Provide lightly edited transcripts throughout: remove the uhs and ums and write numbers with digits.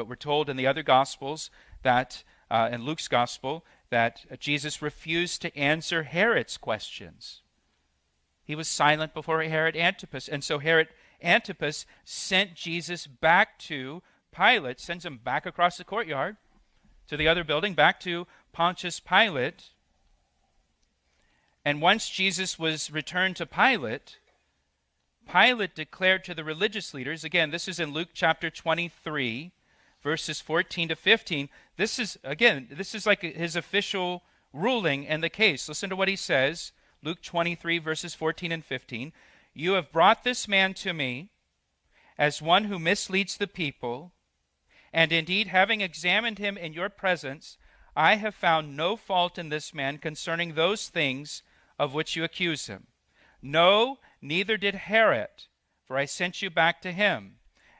But we're told in the other Gospels that, in Luke's Gospel, that Jesus refused to answer Herod's questions. He was silent before Herod Antipas. And so Herod Antipas sent Jesus back to Pilate, sends him back across the courtyard to the other building, back to Pontius Pilate. And once Jesus was returned to Pilate, Pilate declared to the religious leaders, again, this is in Luke chapter 23, verses 14 to 15. This is like his official ruling in the case. Listen to what he says, Luke 23, verses 14 and 15. You have brought this man to me as one who misleads the people, and indeed, having examined him in your presence, I have found no fault in this man concerning those things of which you accuse him. No, neither did Herod, for I sent you back to him.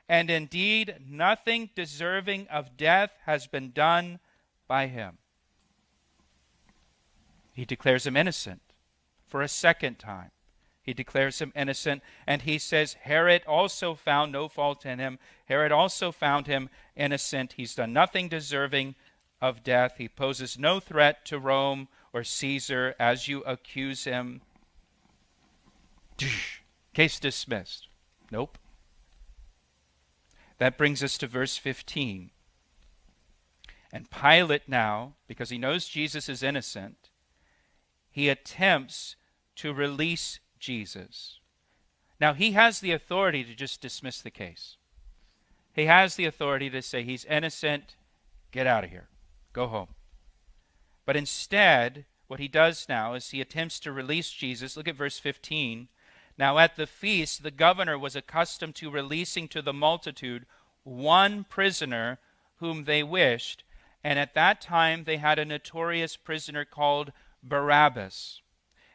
And indeed, nothing deserving of death has been done by him. He declares him innocent for a second time. He declares him innocent, and he says Herod also found no fault in him. Herod also found him innocent. He's done nothing deserving of death. He poses no threat to Rome or Caesar as you accuse him. Case dismissed. Nope. That brings us to verse 15. And Pilate now, because he knows Jesus is innocent, he attempts to release Jesus. Now, he has the authority to just dismiss the case. He has the authority to say he's innocent, get out of here, go home. But instead, what he does now is he attempts to release Jesus. Look at verse 15. Now at the feast, the governor was accustomed to releasing to the multitude one prisoner whom they wished, and at that time they had a notorious prisoner called Barabbas.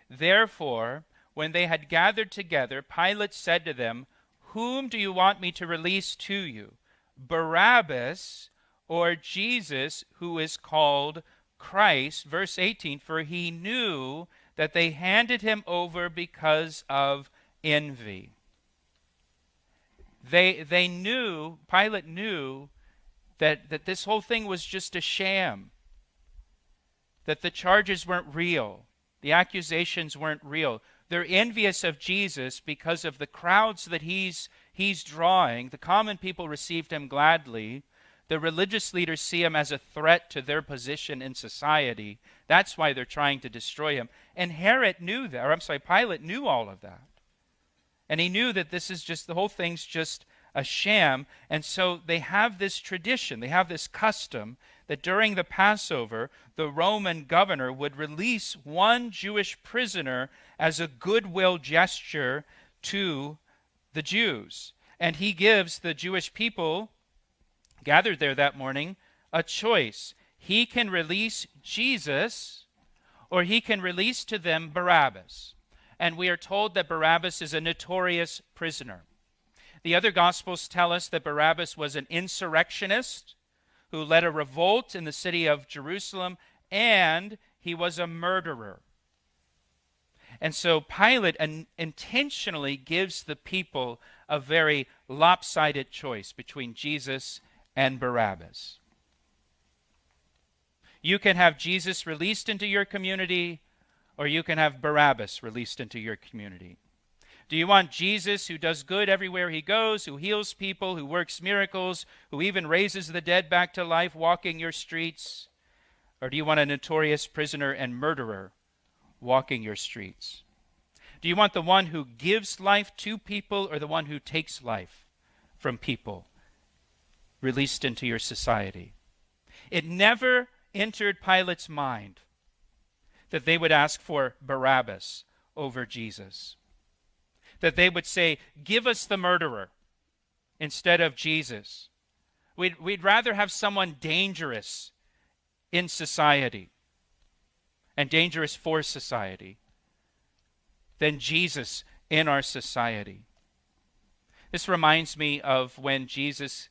Therefore, when they had gathered together, Pilate said to them, whom do you want me to release to you, Barabbas or Jesus, who is called Christ? Verse 18, for he knew that they handed him over because of envy. They knew, Pilate knew that this whole thing was just a sham, that the charges weren't real, the accusations weren't real. They're envious of Jesus because of the crowds that he's drawing. The common people received him gladly. The religious leaders see him as a threat to their position in society. That's why they're trying to destroy him. And Pilate knew all of that. And he knew that the whole thing's just a sham. And so they have this tradition, they have this custom that during the Passover, the Roman governor would release one Jewish prisoner as a goodwill gesture to the Jews. And he gives the Jewish people gathered there that morning a choice. He can release Jesus, or he can release to them Barabbas. And we are told that Barabbas is a notorious prisoner. The other Gospels tell us that Barabbas was an insurrectionist who led a revolt in the city of Jerusalem, and he was a murderer. And so Pilate intentionally gives the people a very lopsided choice between Jesus and Barabbas. You can have Jesus released into your community, or you can have Barabbas released into your community. Do you want Jesus, who does good everywhere he goes, who heals people, who works miracles, who even raises the dead back to life, walking your streets? Or do you want a notorious prisoner and murderer walking your streets? Do you want the one who gives life to people, or the one who takes life from people, released into your society? It never entered Pilate's mind that they would ask for Barabbas over Jesus, that they would say, give us the murderer instead of Jesus. We'd rather have someone dangerous in society and dangerous for society than Jesus in our society. This reminds me of when Jesus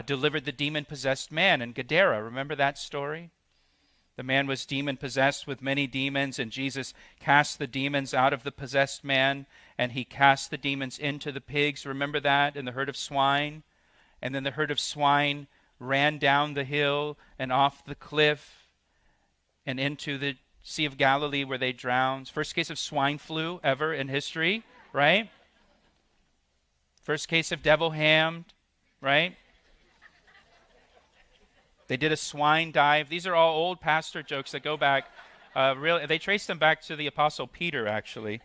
delivered the demon-possessed man in Gadara. Remember that story? The man was demon-possessed with many demons, and Jesus cast the demons out of the possessed man, and he cast the demons into the pigs. Remember that? In the herd of swine. And then the herd of swine ran down the hill and off the cliff and into the Sea of Galilee where they drowned. First case of swine flu ever in history, right? First case of devil hammed, right? They did a swine dive. These are all old pastor jokes that go back. Really, they trace them back to the Apostle Peter, actually.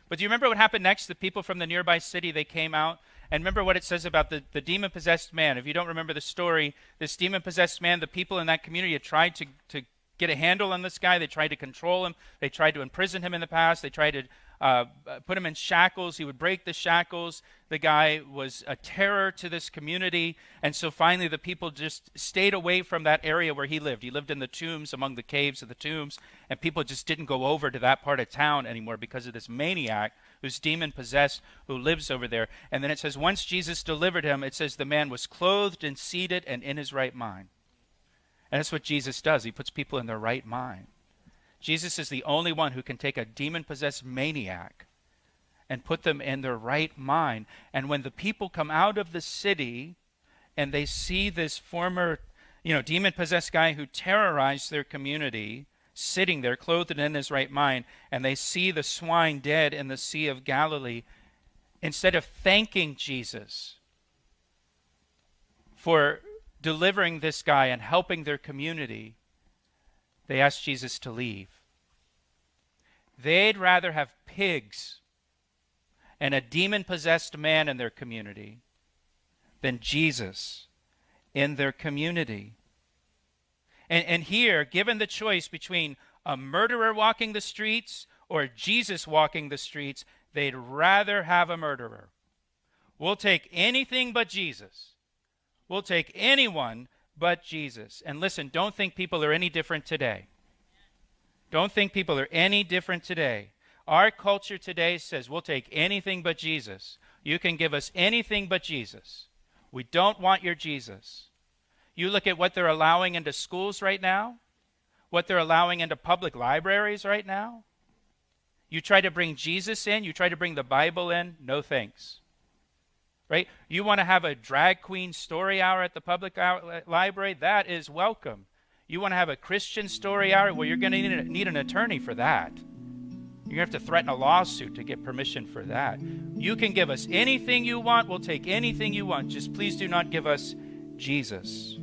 But do you remember what happened next? The people from the nearby city, they came out. And remember what it says about the demon-possessed man. If you don't remember the story, this demon-possessed man, the people in that community had tried to get a handle on this guy. They tried to control him. They tried to imprison him in the past. They tried to put him in shackles. He would break the shackles. The guy was a terror to this community. And so finally the people just stayed away from that area where he lived. He lived in the tombs, among the caves of the tombs. And people just didn't go over to that part of town anymore because of this maniac who's demon-possessed, who lives over there. And then it says, once Jesus delivered him, it says the man was clothed and seated and in his right mind. And that's what Jesus does. He puts people in their right mind. Jesus is the only one who can take a demon-possessed maniac and put them in their right mind. And when the people come out of the city and they see this former, demon-possessed guy who terrorized their community sitting there clothed and in his right mind, and they see the swine dead in the Sea of Galilee, instead of thanking Jesus for delivering this guy and helping their community, they ask Jesus to leave. They'd rather have pigs and a demon-possessed man in their community than Jesus in their community. And here, given the choice between a murderer walking the streets or Jesus walking the streets, they'd rather have a murderer. We'll take anything but Jesus. We'll take anyone but Jesus. And listen, don't think people are any different today. Don't think people are any different today. Our culture today says we'll take anything but Jesus. You can give us anything but Jesus. We don't want your Jesus. You look at what they're allowing into schools right now, what they're allowing into public libraries right now. You try to bring Jesus in, you try to bring the Bible in, no thanks. Right? You want to have a drag queen story hour at the public library, that is welcome. You want to have a Christian story hour, well, you're going to need an attorney for that. You're going to have to threaten a lawsuit to get permission for that. You can give us anything you want, we'll take anything you want. Just please do not give us Jesus.